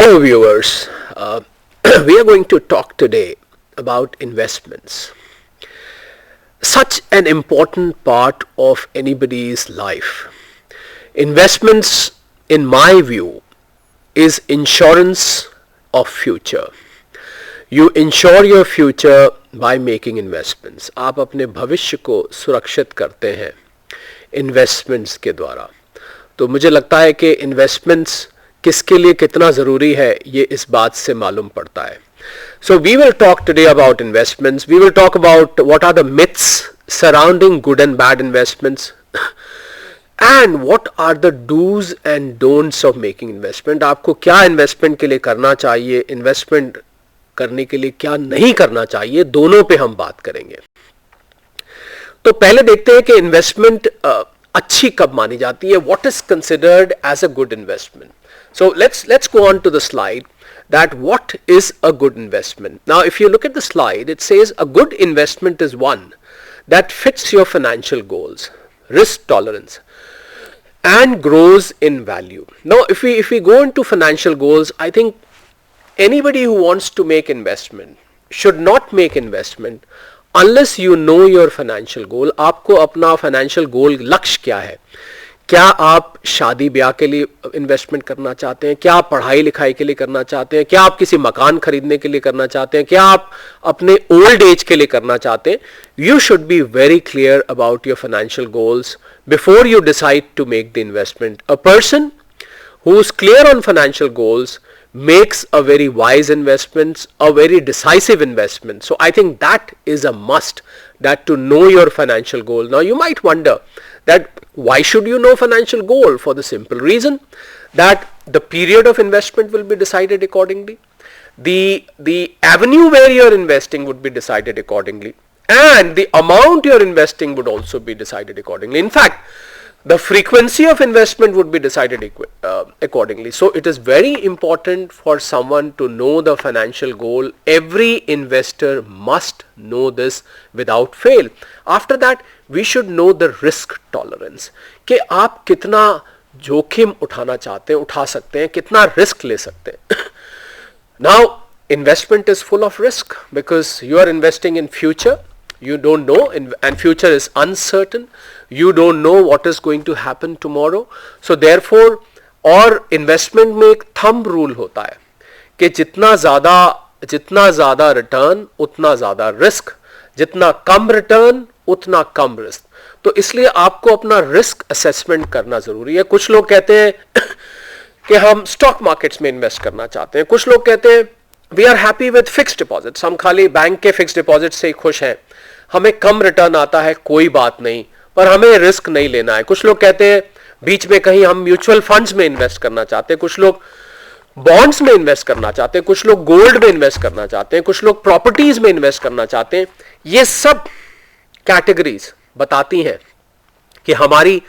Hello, viewers. We are going to talk today about investments. Such an important part of anybody's life. Investments, in my view, is insurance of future. You insure your future by making investments. आप अपने भविष्य को सुरक्षित करते हैं investments के द्वारा. तो मुझे लगता है कि इन्वेस्टमेंट्स किसके लिए कितना ज़रूरी है ये इस बात से मालूम पड़ता है. So we will talk today about investments. We will talk about what are the myths surrounding good and bad investments and what are the do's and don'ts of making investment. आपको क्या इन्वेस्टमेंट के लिए करना चाहिए, investment करने के लिए क्या नहीं करना चाहिए, दोनों पे हम बात करेंगे. तो पहले देखते हैं कि इन्वेस्टमेंट अच्छी कब मानी जाती है. What is considered as a good investment? So let's go on to the slide that what is a good investment. Now if you look at the slide, it says a good investment is one that fits your financial goals, risk tolerance and grows in value. Now if we go into financial goals, I think anybody who wants to make investment should not make investment unless you know your financial goal. आपको अपना financial goal लक्ष्य क्या है. क्या आप शादी ब्याह के लिए इन्वेस्टमेंट करना चाहते हैं, क्या आप पढ़ाई लिखाई के लिए करना चाहते हैं, क्या आप किसी मकान खरीदने के लिए करना चाहते हैं, क्या आप अपने ओल्ड एज के लिए करना चाहते हैं. You should be very clear about your financial goals before you decide to make the investment. A person who is clear on financial goals makes a very wise investments, a very decisive investment. So I think that is a must, that to know your financial goal. Now you might wonder that why should you know financial goal? For the simple reason that the period of investment will be decided accordingly. The avenue where you are investing would be decided accordingly, and the amount you are investing would also be decided accordingly. In fact, the frequency of investment would be decided accordingly. So it is very important for someone to know the financial goal. Every investor must know this without fail. After that, we should know the risk tolerance. कि आप कितना जोखिम उठाना चाहते हैं, उठा सकते हैं, कितना रिस्क ले सकते हैं. Now, investment is full of risk because you are investing in future. You don't know, and future is uncertain. You don't know what is going to happen tomorrow. So therefore, और investment में एक thumb rule होता है कि जितना ज़्यादा return उतना ज़्यादा रिस्क, जितना कम रिटर्न उतना कम रिस्क. तो इसलिए आपको अपना रिस्क असेसमेंट करना ज़रूरी है. कुछ लोग कहते हैं कि हम स्टॉक मार्केट्स में इन्वेस्ट करना चाहते हैं. कुछ लोग कहते हैं we are happy with fixed deposits, हम खाली बैंक के फिक्स्ड डिपॉजिट से ही खुश हैं, हमें कम रिटर्न आता है कोई बात नहीं, पर हमें रिस्क नहीं लेना है. कुछ लोग कहते हैं बीच में कहीं हम म्यूचुअल फंड्स में इन्वेस्ट करना चाहते हैं, कुछ लोग बॉन्ड्स में इन्वेस्ट करना चाहते हैं, कुछ लोग गोल्ड में इन्वेस्ट करना चाहते हैं, कुछ लोग प्रॉपर्टीज में इन्वेस्ट करना चाहते हैं. ये सब कैटेगरीज बताती हैं कि हमारी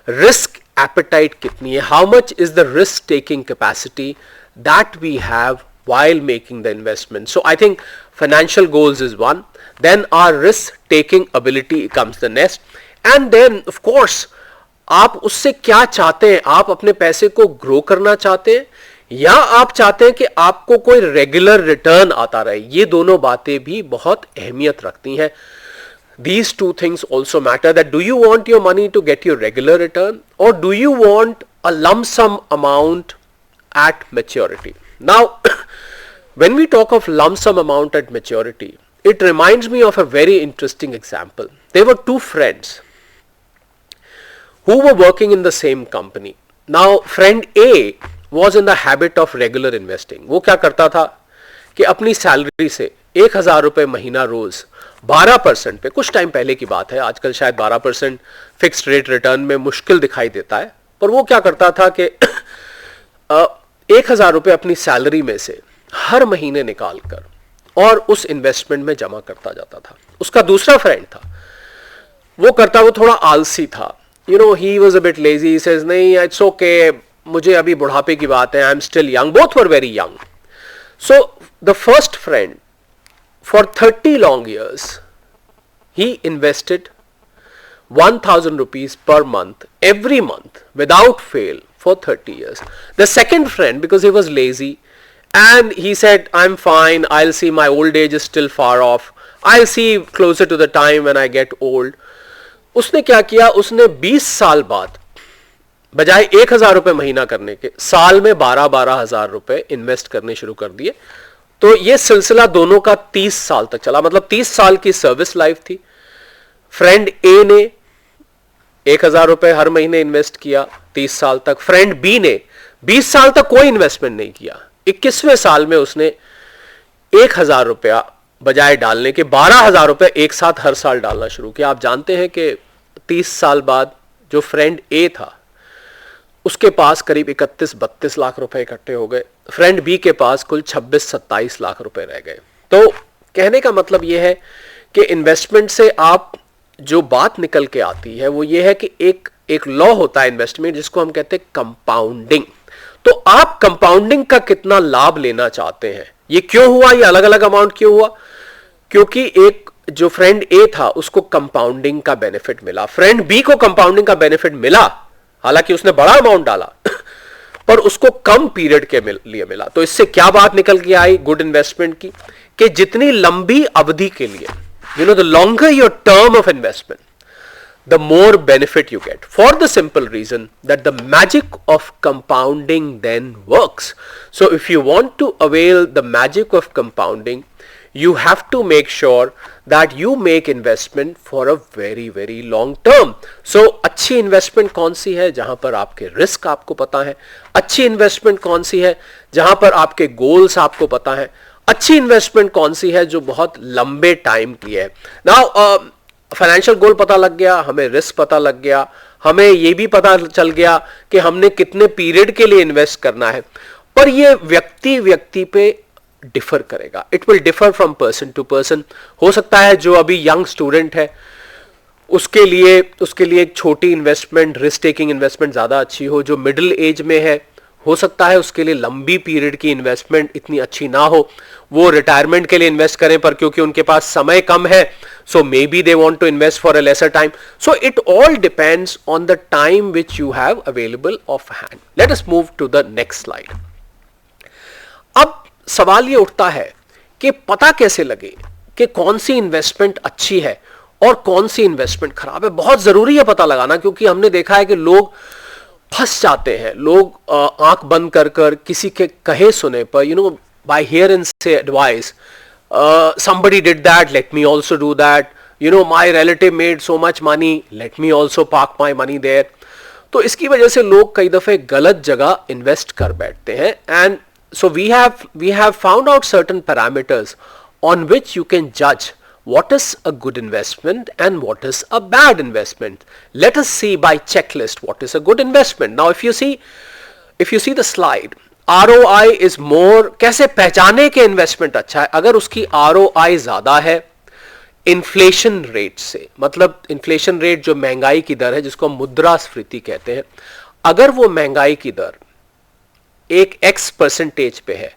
रिस्क एपेटाइट कितनी है. How much is the risk taking capacity that we have while making the investment. So I think financial goals is one, then our risk taking ability comes the next, and then of course आप उससे क्या चाहते हैं. आप अपने पैसे को grow करना चाहते हैं या आप चाहते हैं कि आपको कोई रेगुलर रिटर्न आता रहे. ये दोनों बातें भी बहुत अहमियत रखती हैं. These two things also matter, that do you want your money to get your regular return or do you want a lump sum amount at maturity. Now when we talk of lump sum amount at maturity, it reminds me of a very interesting example. There were two friends who were working in the same company. Now friend A was in the habit of regular investing. वो क्या करता था कि अपनी salary से 1,000 रुपए महीना रोज 12% पे, कुछ टाइम पहले की बात है, आजकल शायद 12% फिक्स्ड रेट रिटर्न में मुश्किल दिखाई देता है, पर वो क्या करता था कि 1,000 रुपए अपनी सैलरी में से हर महीने निकाल कर और उस इन्वेस्टमेंट में जमा करता जाता था. उसका दूसरा फ्रेंड था, वो थोड़ा आलसी था. You know, he was a bit lazy. He says नहीं, इट्स ओके, मुझे अभी बुढ़ापे की बात है, I am still young. Both were very young. So the first friend for 30 long years he invested 1,000 rupees per month every month without fail for 30 years. The second friend, because he was lazy, and he said, I'm fine, I'll see, my old age is still far off, I'll see closer to the time when I get old. उसने क्या किया, उसने 20 साल बाद बजाय 1,000 रुपए महीना करने के साल में 12,000 रुपए इन्वेस्ट करने शुरू कर दिए. तो ये सिलसिला दोनों का 30 साल तक चला, मतलब 30 साल की सर्विस लाइफ थी. फ्रेंड ए ने 1,000 रुपए हर महीने इन्वेस्ट किया 30 साल तक. फ्रेंड बी ने 20 साल तक कोई इन्वेस्टमेंट नहीं किया. 21वें साल में उसने 1,000 रुपया बजाय डालने के 12,000 रुपए एक साथ हर साल डालना शुरू किया. आप जानते हैं कि 30 साल बाद जो फ्रेंड ए था उसके पास करीब 31-32 लाख रुपए इकट्ठे हो गए. फ्रेंड बी के पास कुल 26-27 लाख रुपए रह गए. तो कहने का मतलब यह है कि इन्वेस्टमेंट से आप जो बात निकल के आती है वो ये है कि एक लॉ होता है इन्वेस्टमेंट जिसको हम कहते हैं कंपाउंडिंग. तो आप कंपाउंडिंग का कितना लाभ लेना चाहते हैं. ये क्यों हुआ, ये अलग अलग अमाउंट क्यों हुआ, क्योंकि एक जो फ्रेंड ए था उसको कंपाउंडिंग का बेनिफिट मिला, फ्रेंड बी को कंपाउंडिंग का बेनिफिट मिला, हालांकि उसने बड़ा अमाउंट डाला पर उसको कम पीरियड के लिए मिला. तो इससे क्या बात निकल के आई गुड इन्वेस्टमेंट की, कि जितनी लंबी अवधि के लिए, you know, the longer your term of investment, the more benefit you get, for the simple reason that the magic of compounding then works. So if you want to avail the magic of compounding, you have to make sure that you make investment for a very very long term. So अच्छी investment कौन सी है जहां पर आपके risk आपको पता है, अच्छी investment कौन सी है जहां पर आपके goals आपको पता है, अच्छी इन्वेस्टमेंट कौन सी है जो बहुत लंबे टाइम की है. नाउ फाइनेंशियल गोल पता लग गया, हमें रिस्क पता लग गया, हमें यह भी पता चल गया कि हमने कितने पीरियड के लिए इन्वेस्ट करना है. पर यह व्यक्ति पे डिफर करेगा, it will differ from person to person. हो सकता है जो अभी यंग स्टूडेंट है उसके लिए एक छोटी इन्वेस्टमेंट, रिस्क टेकिंग इन्वेस्टमेंट ज्यादा अच्छी हो. जो मिडिल एज में है हो सकता है उसके लिए लंबी पीरियड की इन्वेस्टमेंट इतनी अच्छी ना हो, वो रिटायरमेंट के लिए इन्वेस्ट करें, पर क्योंकि उनके पास समय कम है so maybe they want to invest for a lesser time. So it all depends on the time which you have available of hand. Let us move to the next slide. अब सवाल ये उठता है कि पता कैसे लगे कि कौन सी इन्वेस्टमेंट अच्छी है और कौन सी इन्वेस्टमेंट खराब है. बहुत जरूरी है पता लगाना, क्योंकि हमने देखा है कि लोग फंस जाते हैं. लोग आंख बंद कर कर किसी के कहे सुने पर, you know, by hear and say advice, somebody did that, let me also do that, you know, my relative made so much money, let me also park my money there. तो इसकी वजह से लोग कई दफे गलत जगह इन्वेस्ट कर बैठते हैं. And so we have found out certain parameters on which you can judge what is a good investment and what is a bad investment. Let us see by checklist what is a good investment. Now if you see the slide, ROI is more. कैसे पहचाने के investment अच्छा है? अगर उसकी ROI ज्यादा है inflation rate से, मतलब इन्फ्लेशन रेट जो महंगाई की दर है जिसको हम मुद्रास्फीति कहते हैं, अगर वो महंगाई की दर एक X% पे है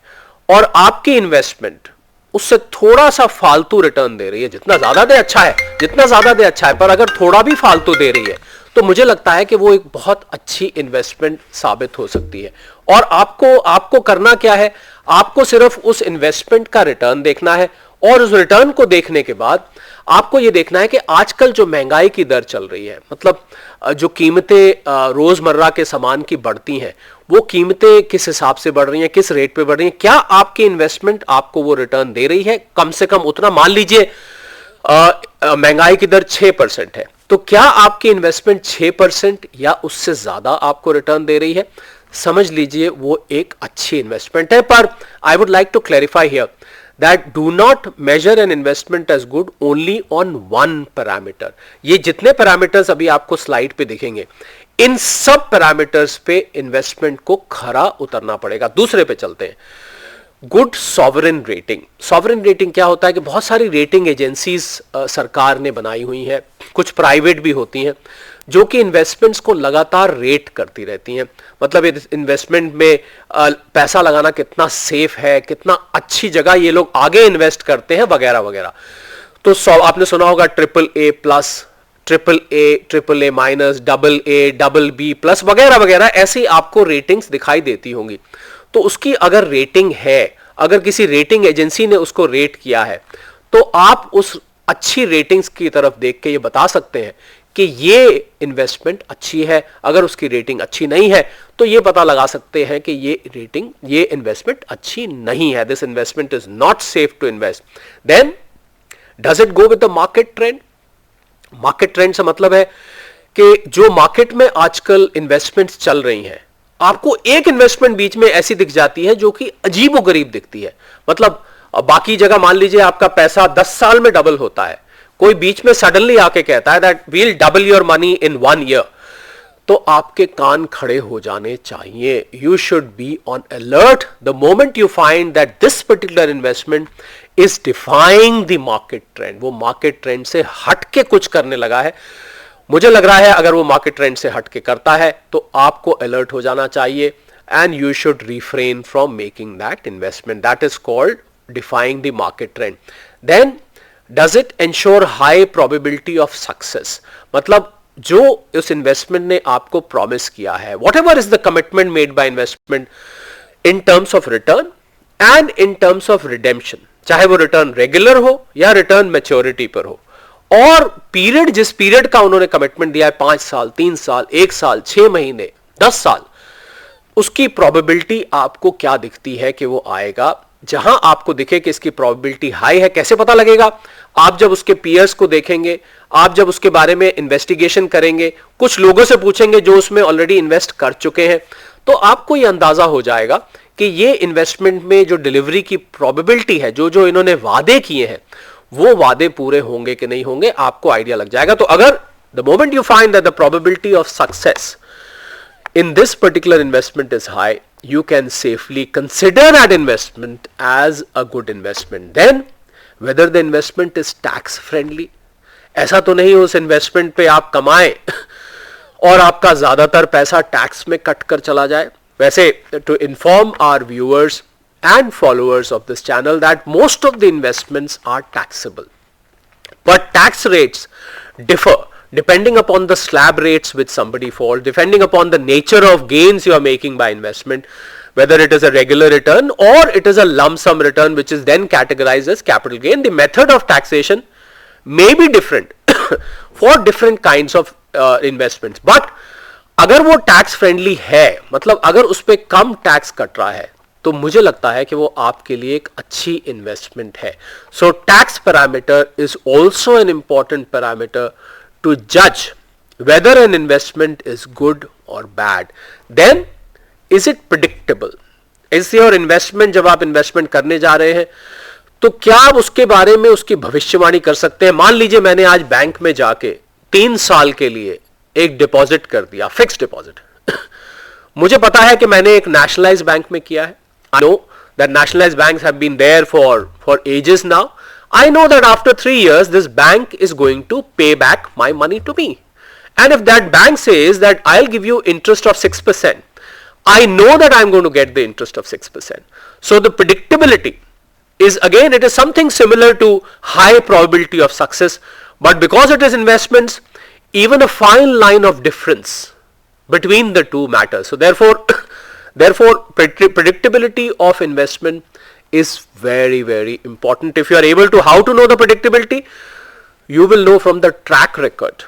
और आपकी इन्वेस्टमेंट उससे थोड़ा सा फालतू रिटर्न दे रही है, जितना ज्यादा दे अच्छा है, जितना ज्यादा दे अच्छा है, पर अगर थोड़ा भी फालतू दे रही है तो मुझे लगता है कि वो एक बहुत अच्छी इन्वेस्टमेंट साबित हो सकती है. और आपको करना क्या है, आपको सिर्फ उस इन्वेस्टमेंट का रिटर्न देखना है, और उस रिटर्न को देखने के बाद आपको यह देखना है कि आजकल जो महंगाई की दर चल रही है, मतलब जो कीमतें रोजमर्रा के सामान की बढ़ती हैं, वो कीमतें किस हिसाब से बढ़ रही हैं, किस रेट पे बढ़ रही हैं, क्या आपकी इन्वेस्टमेंट आपको वो रिटर्न दे रही है, कम से कम उतना. मान लीजिए महंगाई की दर 6% है, तो क्या आपकी इन्वेस्टमेंट 6% या उससे ज्यादा आपको रिटर्न दे रही है, समझ लीजिए वो एक अच्छी इन्वेस्टमेंट है. पर I would like to clarify here that do not measure an investment as good only on one parameter. ये जितने पैरामीटर्स अभी आपको स्लाइड पे दिखेंगे, इन सब पैरामीटर्स पे इन्वेस्टमेंट को खरा उतरना पड़ेगा. दूसरे पे चलते हैं, good sovereign rating. Sovereign rating क्या होता है कि बहुत सारी रेटिंग एजेंसीज सरकार ने बनाई हुई हैं, कुछ प्राइवेट भी होती हैं, जो कि इन्वेस्टमेंट्स को लगातार रेट करती रहती हैं. मतलब इन्वेस्टमेंट में पैसा लगाना कितना सेफ है, कितना अच्छी जगह ये लोग आगे इन्वेस्ट करते हैं, वगैरह वगैरह. तो आपने सुना होगा AAA+, AAA-, AA-, AA-, BB+ वगैरह वगैरह, ऐसी आपको रेटिंग्स दिखाई देती होंगी. तो उसकी अगर रेटिंग है, अगर किसी रेटिंग एजेंसी ने उसको रेट किया है, तो आप उस अच्छी रेटिंग्स की तरफ देख के ये बता सकते हैं कि ये इन्वेस्टमेंट अच्छी है। अगर उसकी रेटिंग अच्छी नहीं है तो ये पता लगा सकते हैं कि ये इन्वेस्टमेंट अच्छी नहीं है, this investment is not safe to invest. Then does it go with the market trend? Market trend से मतलब है कि जो मार्केट में आजकल इन्वेस्टमेंट्स चल रही हैं, आपको एक इन्वेस्टमेंट बीच में ऐसी दिख जाती है जो कि अजीबोगरीब दिखती है। मतलब बाकी जगह मान लीजिए आपका पैसा 10 साल में डबल होता है, कोई बीच में सडनली आके कहता है that we'll double your money in 1 year, तो आपके कान खड़े हो जाने चाहिए। You should be on alert the moment you find that this particular investment is defying the market trend. वो मार्केट ट्रेंड से हट के कुछ करने लगा है। मुझे लग रहा है अगर वो मार्केट ट्रेंड से हट के करता है तो आपको अलर्ट हो जाना चाहिए, and you should refrain from making that investment. That is called defying the market trend. Then does it ensure high probability of success? मतलब जो उस इन्वेस्टमेंट ने आपको प्रॉमिस किया है, whatever is the commitment made by investment in terms of return and in terms of redemption, चाहे वो return regular हो या रिटर्न मैच्योरिटी पर हो, और पीरियड जिस पीरियड का उन्होंने कमिटमेंट दिया है, 5 साल, 3 साल, 1 साल, 6 महीने, 10 साल, उसकी प्रोबेबिलिटी आपको क्या दिखती है कि वो आएगा? जहां आपको दिखे कि इसकी प्रोबेबिलिटी हाई है, कैसे पता लगेगा? आप जब उसके पीयर्स को देखेंगे, आप जब उसके बारे में इन्वेस्टिगेशन करेंगे, कुछ लोगों से पूछेंगे जो उसमें ऑलरेडी इन्वेस्ट कर चुके हैं, तो आपको यह अंदाजा हो जाएगा कि ये इन्वेस्टमेंट में जो डिलीवरी की प्रोबेबिलिटी है, जो जो इन्होंने वादे किए हैं, वो वादे पूरे होंगे कि नहीं होंगे, आपको आइडिया लग जाएगा। तो अगर the moment you find that the probability of success in this particular investment is high, you can safely consider that investment as a good investment. Then whether the investment is tax friendly, ऐसा तो नहीं उस investment पे आप कमाएं और आपका ज्यादातर पैसा टैक्स में कट कर चला जाए। वैसे to inform our viewers and followers of this channel that most of the investments are taxable, but tax rates differ depending upon the slab rates which somebody falls, depending upon the nature of gains you are making by investment, whether it is a regular return or it is a lump sum return which is then categorized as capital gain. The method of taxation may be different for different kinds of investments, but अगर वो tax friendly है, मतलब अगर उस पर कम tax cut रहा है, तो मुझे लगता है कि वो आपके लिए एक अच्छी इन्वेस्टमेंट है। So tax parameter is also an important parameter to judge whether an investment is good or bad. Then is it predictable? Is your investment, जब आप इन्वेस्टमेंट करने जा रहे हैं, तो क्या आप उसके बारे में उसकी भविष्यवाणी कर सकते हैं? मान लीजिए मैंने आज बैंक में जाके 3 साल के लिए एक डिपॉजिट कर दिया, फिक्स्ड डिपॉजिट। मुझे पता है कि मैंने एक नेशनलाइज बैंक में किया है। I know that nationalized banks have been there for ages now. I know that after 3 years this bank is going to pay back my money to me, and if that bank says that I'll give you interest of 6%, I know that I'm going to get the interest of 6%. So the predictability is, again, it is something similar to high probability of success, but because it is investments, even a fine line of difference between the two matters. So therefore predictability of investment is very, very important. If you are able to, how to know the predictability? You will know from the track record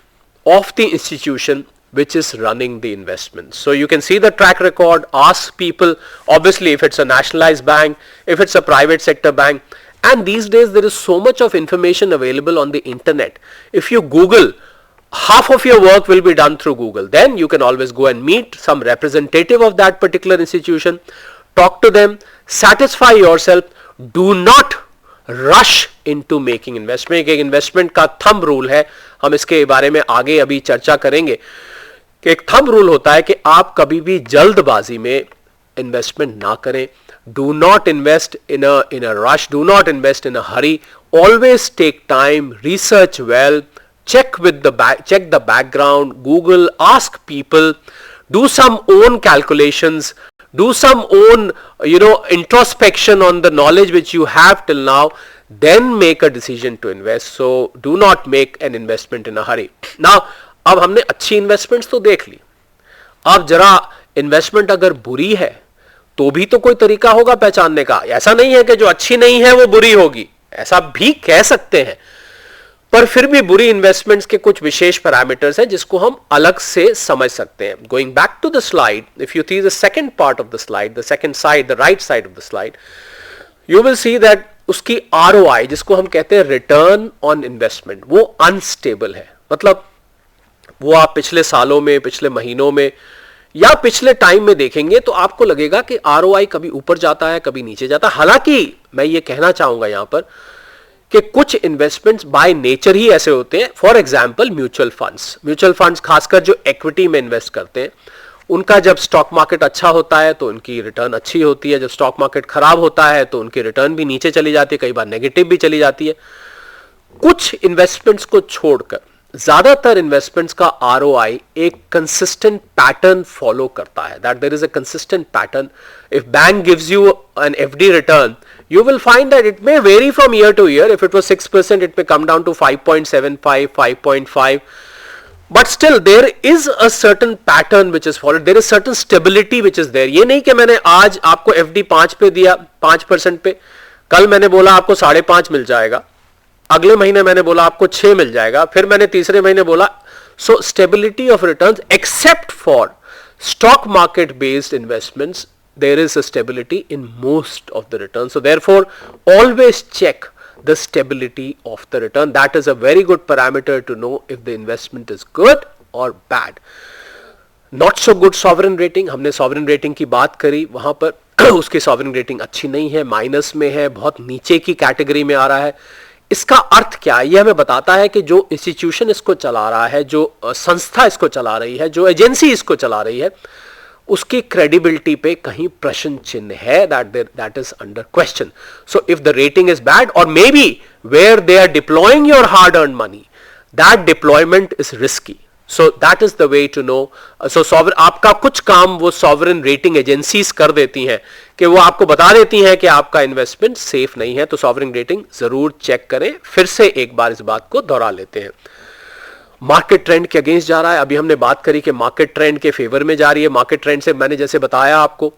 of the institution which is running the investment. So you can see the track record, ask people, obviously if it's a nationalized bank, if it's a private sector bank, and these days there is so much of information available on the internet. If you Google, half of your work will be done through Google. Then you can always go and meet some representative of that particular institution, talk to them, satisfy yourself. Do not rush into making investment. एक investment का thumb rule है, हम इसके बारे में आगे अभी चर्चा करेंगे कि एक थंब रूल होता है कि आप कभी भी जल्दबाजी में इन्वेस्टमेंट ना करें. Do not invest in a rush. Do not invest in a hurry. Always take time, research well, check the background, Google, ask people, do some own calculations, do some own introspection on the knowledge which you have till now, then make a decision to invest. So do not make an investment in a hurry. Now अब हमने अच्छी investments तो देख ली, अब जरा investment अगर बुरी है तो भी तो कोई तरीका होगा पहचानने का। ऐसा नहीं है कि जो अच्छी नहीं है वो बुरी होगी, ऐसा भी कह सकते हैं, पर फिर भी बुरी इन्वेस्टमेंट्स के कुछ विशेष पैरामीटर्स हैं जिसको हम अलग से समझ सकते हैं। Going back to the slide, if you see the second part of the slide, the second side, the right side of the slide, you will see that उसकी आरओआई, जिसको हम कहते हैं रिटर्न ऑन इन्वेस्टमेंट, वो unstable है। मतलब वो आप पिछले सालों में, पिछले महीनों में या पिछले टाइम में देखेंगे तो आपको लगेगा कि आरओआई कभी ऊपर जाता है, कभी नीचे जाता है। हालांकि मैं ये कहना चाहूंगा यहां पर कि कुछ इन्वेस्टमेंट्स बाय नेचर ही ऐसे होते हैं। फॉर एग्जांपल म्यूचुअल फंड्स खासकर जो इक्विटी में इन्वेस्ट करते हैं, उनका जब स्टॉक मार्केट अच्छा होता है तो उनकी रिटर्न अच्छी होती है, जब स्टॉक मार्केट खराब होता है तो उनकी रिटर्न भी नीचे चली जाती है, कई बार नेगेटिव भी चली जाती है। कुछ इन्वेस्टमेंट्स को छोड़कर ज्यादातर इन्वेस्टमेंट्स का आरओआई एक कंसिस्टेंट पैटर्न फॉलो करता है, that there is a consistent pattern. If bank gives you an FD return, you will find that it may vary from year to year. If it was 6%, it may come down to 5.75, 5.5. But still, there is a certain pattern which is followed. There is certain stability which is there. ये नहीं कि मैंने आज आपको FD 5 पे दिया, 5% पे, कल मैंने बोला आपको 5.5 मिल जाएगा, अगले महीने मैंने बोला आपको 6 मिल जाएगा, फिर मैंने तीसरे महीने बोला। So stability of returns, except for stock market based investments, there is a stability in most of the returns. So therefore, always check the stability of the return. That is a very good parameter to know if the investment is good or bad. Not so good sovereign rating, हमने sovereign rating की बात करी, वहां पर उसकी sovereign rating अच्छी नहीं है, माइनस में है, बहुत नीचे की कैटेगरी में आ रहा है। इसका अर्थ क्या है? यह हमें बताता है कि जो इंस्टीट्यूशन इसको चला रहा है, जो संस्था इसको चला रही है, जो एजेंसी इसको चला रही है, उसकी क्रेडिबिलिटी पे कहीं प्रश्न चिन्ह है, that is under question. So if the rating is bad, और maybe where they are deploying your hard earn money, that deployment is risky. So that is the way to know. So आपका कुछ काम वो sovereign rating agencies कर देती हैं कि वो आपको बता देती हैं कि आपका इन्वेस्टमेंट सेफ नहीं है, तो सॉवरेन रेटिंग जरूर चेक करें। फिर से एक बार इस बात को दोहरा लेते हैं। मार्केट ट्रेंड के अगेंस्ट जा रहा है। अभी हमने बात करी कि मार्केट ट्रेंड के फेवर में जा रही है। मार्केट ट्रेंड से मैंने जैसे बताया आपको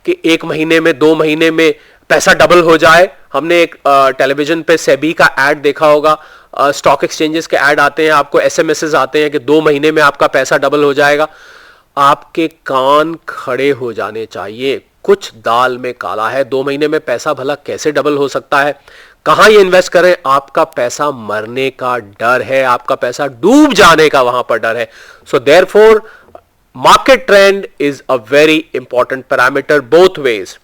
कि 1 महीने में, 2 महीने में पैसा डबल हो जाए। हमने एक टेलीविजन पे सेबी का ऐड देखा होगा, स्टॉक एक्सचेंजेस के ऐड आते हैं, आपको एसएमएसेस आते हैं कि 2 महीने में आपका पैसा डबल हो जाएगा। आपके कान खड़े हो जाने चाहिए, कुछ दाल में काला है। 2 महीने में पैसा भला कैसे डबल हो सकता है? कहां ये इन्वेस्ट करें? आपका पैसा मरने का डर है, आपका पैसा डूब जाने का वहां पर डर है। So therefore market trend is a very important parameter both ways.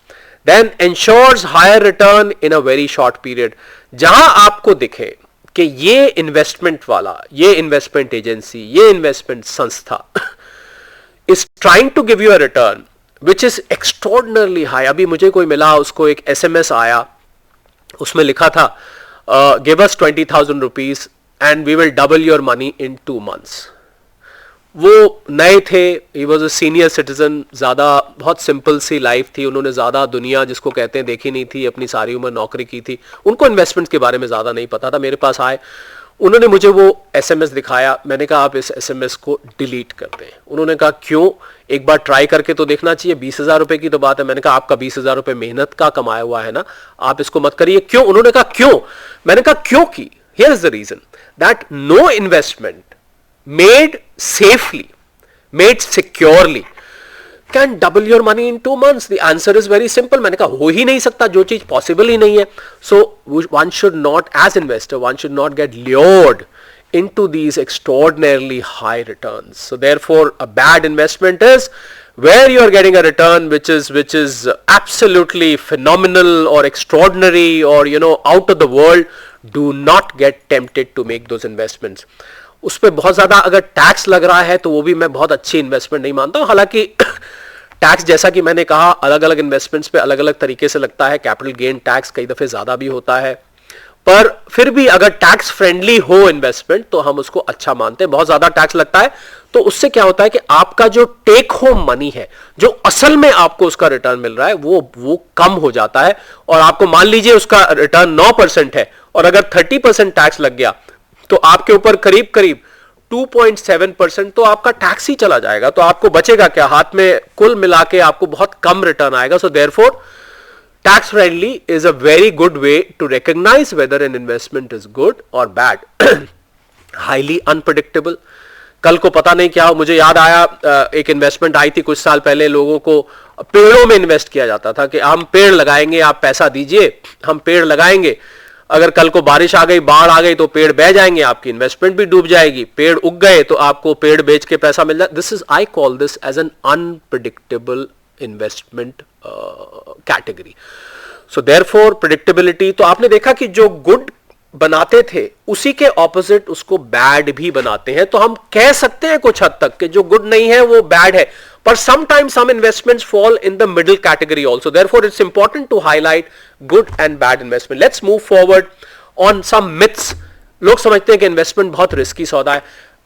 Then ensures higher return in a very short period. जहां आपको दिखे कि ये इन्वेस्टमेंट वाला, ये इन्वेस्टमेंट एजेंसी, ये इन्वेस्टमेंट संस्था is trying to give you a return which is extraordinarily high. अभी मुझे कोई मिला, उसको एक एसएमएस आया, उसमें लिखा था give us 20,000 rupees and we will double your money in 2 months। वो नए थे, he was a senior citizen, ज़्यादा बहुत सिंपल सी लाइफ थी, उन्होंने ज़्यादा दुनिया जिसको कहते हैं देखी नहीं थी, अपनी सारी उम्र नौकरी की थी, उनको इन्वेस्टमेंट्स के बारे में ज़्यादा नहीं पता था। मेरे पास आए, उन्होंने मुझे वो एसएमएस दिखाया, मैंने कहा आप इस एसएमएस को डिलीट कर दें। उन्होंने कहा क्यों? एक बार ट्राई करके तो देखना चाहिए, 20,000 रुपए की तो बात है। मैंने कहा आपका 20,000 रुपए मेहनत का कमाया हुआ है ना, आप इसको मत करिए। क्यों? उन्होंने कहा क्यों? मैंने कहा क्योंकि here is the reason that no investment made safely, made securely can double your money in 2 months। The answer is very simple. मैंने कहा हो ही नहीं सकता, जो चीज पॉसिबल ही नहीं है। So one should not, as investor, one should not get lured into these extraordinarily high returns. So therefore a bad investment is where you are getting a return which is absolutely phenomenal or extraordinary or out of the world. Do not get tempted to make those investments. उस पर बहुत ज्यादा अगर tax लग रहा है तो वो भी मैं बहुत अच्छी इन्वेस्टमेंट नहीं मानता हूं। हालांकि टैक्स जैसा कि मैंने कहा अलग अलग इन्वेस्टमेंट्स पे अलग अलग तरीके से लगता है। कैपिटल गेन टैक्स कई दफे ज्यादा भी होता है, पर फिर भी अगर टैक्स फ्रेंडली हो इन्वेस्टमेंट तो हम उसको अच्छा मानते हैं। बहुत ज्यादा टैक्स लगता है तो उससे क्या होता है कि आपका जो टेक होम मनी है, जो असल में आपको उसका रिटर्न मिल रहा है, वो कम हो जाता है। और आपको मान लीजिए उसका रिटर्न 9% है और अगर 30% टैक्स लग गया तो आपके ऊपर करीब करीब 2.7%, तो आपका टैक्स ही चला जाएगा, तो आपको बचेगा क्या हाथ में? कुल मिला के आपको बहुत कम रिटर्न आएगा. So therefore tax friendly is a very good way to recognize whether an investment is good or bad. Highly unpredictable. कल को पता नहीं क्या हो. मुझे याद आया एक इन्वेस्टमेंट आई थी कुछ साल पहले. लोगों को पेड़ों में इन्वेस्ट किया जाता था कि हम पेड़ लगाएंगे, आप पैसा दीजिए, हम पेड़ लगाएंगे. अगर कल को बारिश आ गई, बाढ़ आ गई, तो पेड़ बह जाएंगे, आपकी इन्वेस्टमेंट भी डूब जाएगी. पेड़ उग गए तो आपको पेड़ बेच के पैसा मिल जाए. This is, I call this as an unpredictable investment category. So therefore predictability. तो आपने देखा कि जो गुड बनाते थे उसी के ऑपोजिट उसको बैड भी बनाते हैं. तो हम कह सकते हैं कुछ हद तक कि जो गुड नहीं है वो बैड है. पर sometimes some investments fall in the middle category also. Therefore it's important to highlight good and bad investment. Let's move forward on some myths. लोग समझते हैं कि इन्वेस्टमेंट बहुत रिस्की सौदा है.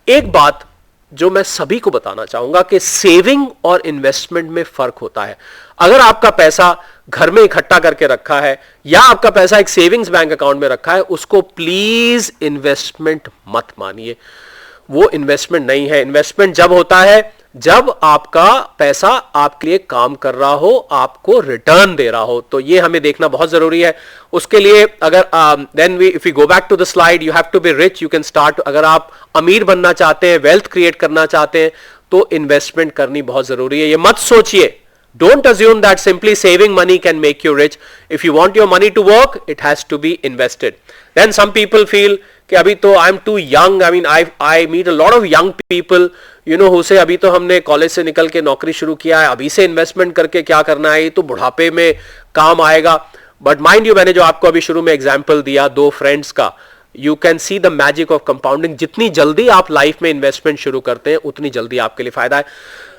एक बात जो मैं सभी को बताना चाहूंगा कि सेविंग और इन्वेस्टमेंट में फर्क होता है. अगर आपका पैसा घर में इकट्ठा करके रखा है या आपका पैसा एक सेविंग्स बैंक अकाउंट में रखा है, उसको प्लीज इन्वेस्टमेंट मत मानिए. वो इन्वेस्टमेंट नहीं है. इन्वेस्टमेंट जब होता है जब आपका पैसा आपके लिए काम कर रहा हो, आपको रिटर्न दे रहा हो. तो ये हमें देखना बहुत जरूरी है. उसके लिए अगर then we if you go back to the slide, you have to be rich, you can start. अगर आप अमीर बनना चाहते हैं, वेल्थ क्रिएट करना चाहते हैं, तो इन्वेस्टमेंट करनी बहुत जरूरी है. ये मत सोचिए, don't assume that simply saving money can make you rich. If you want your money to work, it has to be invested. Then some people feel कि अभी तो I am too young. I mean I meet a lot of young people, you know, who say अभी तो हमने college से निकल के नौकरी शुरू किया है, अभी से इन्वेस्टमेंट करके क्या करना है, ये तो बुढ़ापे में काम आएगा. बट माइंड यू, मैंने जो आपको अभी शुरू में एग्जाम्पल दिया दो फ्रेंड्स का, you can see the magic of compounding. जितनी जल्दी आप लाइफ में इन्वेस्टमेंट शुरू करते हैं उतनी जल्दी आपके लिए फायदा है.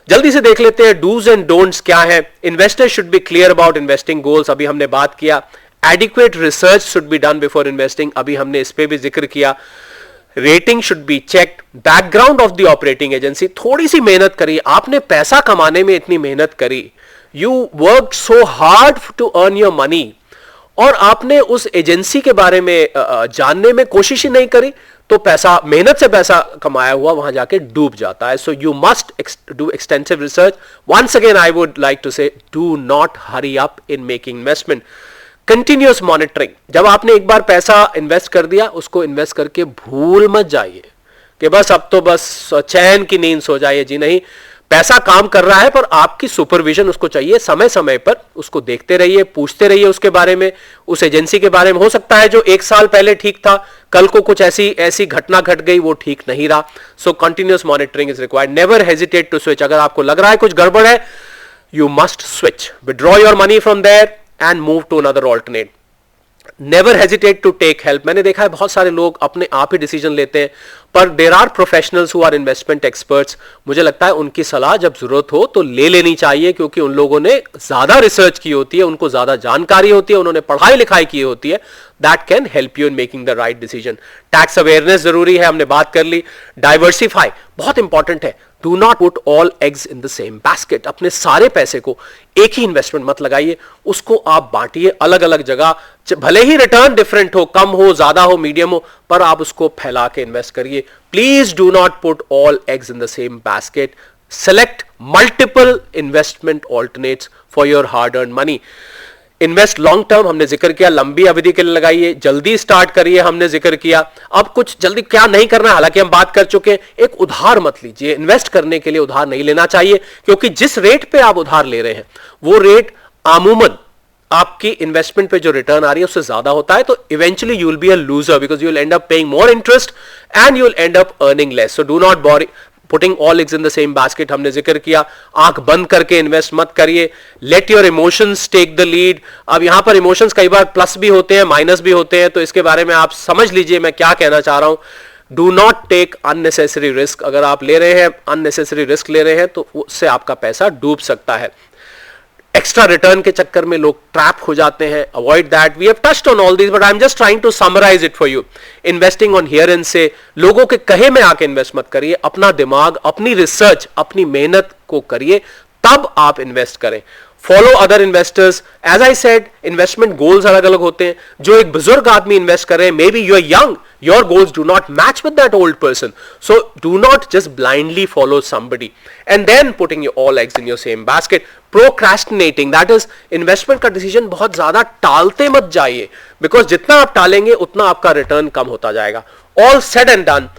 जल्दी से देख लेते हैं डूज एंड डोंट्स क्या है. Investors should be clear about investing goals, अभी हमने बात किया. Adequate research should be done before investing, अभी हमने इस पे भी जिक्र किया. Rating should be checked. Background of the operating agency, थोड़ी सी मेहनत करिए. आपने पैसा कमाने में इतनी मेहनत करी, you work so hard to earn your money, और आपने उस एजेंसी के बारे में जानने में कोशिश ही नहीं करी, तो पैसा, मेहनत से पैसा कमाया हुआ वहां जाके डूब जाता है. So you must do extensive research. Once again I would like to say, do not hurry up in making investment. Continuous monitoring. जब आपने एक बार पैसा इन्वेस्ट कर दिया, उसको इन्वेस्ट करके भूल मत जाइए कि बस अब तो बस चैन की नींद सो जाइए. जी नहीं, पैसा काम कर रहा है, पर आपकी सुपरविजन उसको चाहिए. समय समय पर उसको देखते रहिए, पूछते रहिए उसके बारे में, उस एजेंसी के बारे में. हो सकता है जो एक साल पहले ठीक था, कल को कुछ ऐसी घटना घट गई, वो ठीक नहीं रहा. So continuous monitoring is required. Never hesitate to switch. अगर आपको लग रहा है कुछ गड़बड़ है, you must switch. Withdraw your money from there and move to another alternate. Never hesitate to take help. मैंने देखा है बहुत सारे लोग अपने आप ही डिसीजन लेते हैं, पर there are professionals who are investment experts. मुझे लगता है उनकी सलाह जब जरूरत हो तो ले लेनी चाहिए, क्योंकि उन लोगों ने ज्यादा रिसर्च की होती है, उनको ज्यादा जानकारी होती है, उन्होंने पढ़ाई लिखाई की होती है. That can help you in making the right decision. Tax awareness जरूरी है, हमने बात कर ली. डाइवर्सिफाई बहुत इंपॉर्टेंट है. Do not put all eggs in the same basket. अपने सारे पैसे को एक ही इन्वेस्टमेंट मत लगाइए, उसको आप बांटिए अलग अलग जगह. भले ही रिटर्न डिफरेंट हो, कम हो, ज्यादा हो, मीडियम हो, पर आप उसको फैला के इन्वेस्ट करिए. Please do not put all eggs in the same basket. Select multiple investment alternates for your hard earn money. Invest long term, हमने जिक्र किया. लंबी अवधि के लिए लगाइए. जल्दी स्टार्ट करिए, हमने जिक्र किया. अब कुछ जल्दी क्या नहीं करना है, हालांकि हम बात कर चुके हैं. एक उधार मत लीजिए. इन्वेस्ट करने के लिए उधार नहीं लेना चाहिए, क्योंकि जिस रेट पे आप उधार ले रहे हैं वो रेट अमूमन आपकी इन्वेस्टमेंट पे जो रिटर्न आ रही है उससे ज्यादा होता है. तो eventually you will be a loser, because you will end up paying more interest and you will end up earning less. So do not borrow putting all eggs in the same basket, हमने जिक्र किया. आंख बंद करके invest मत करिए. Let your emotions take the lead. अब यहां पर इमोशंस कई बार प्लस भी होते हैं, माइनस भी होते हैं, तो इसके बारे में आप समझ लीजिए मैं क्या कहना चाह रहा हूं. Do not take unnecessary risk. अगर आप ले रहे हैं, अननेसेसरी रिस्क ले रहे हैं, तो उससे आपका पैसा डूब सकता है. एक्स्ट्रा रिटर्न के चक्कर में लोग ट्रैप हो जाते हैं. Avoid that. We have touched on all this, but I am just trying to summarise it for you. Investing on here and say, लोगों के कहे में आके इन्वेस्ट मत करिए. अपना दिमाग, अपनी रिसर्च, अपनी मेहनत को करिए, तब आप इन्वेस्ट करें. Follow other investors. As I said, investment goals अलग अलग होते हैं. जो एक बुजुर्ग आदमी इन्वेस्ट कर रहे हैं, maybe you are young, your goals do not match with that old person, so do not just blindly follow somebody and then putting your all eggs in your same basket. Procrastinating, that is, investment का decision बहुत ज्यादा टालते मत जाइए, because जितना आप टालेंगे उतना आपका रिटर्न कम होता जाएगा. All said and done,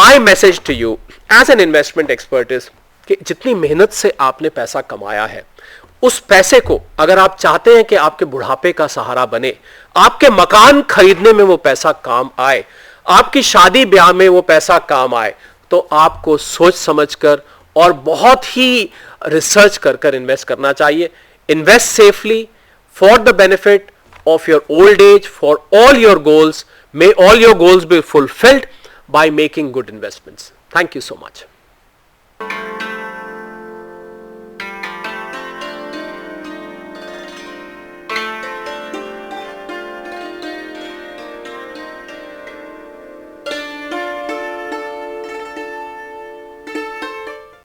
my message to you as an investment expert is कि जितनी मेहनत से आपने पैसा कमाया है, उस पैसे को अगर आप चाहते हैं कि आपके बुढ़ापे का सहारा बने, आपके मकान खरीदने में वो पैसा काम आए, आपकी शादी ब्याह में वो पैसा काम आए, तो आपको सोच समझकर और बहुत ही रिसर्च कर कर इन्वेस्ट करना चाहिए. Invest safely for the benefit of your old age, for all your goals. May all your goals be fulfilled by making good investments. Thank you so much.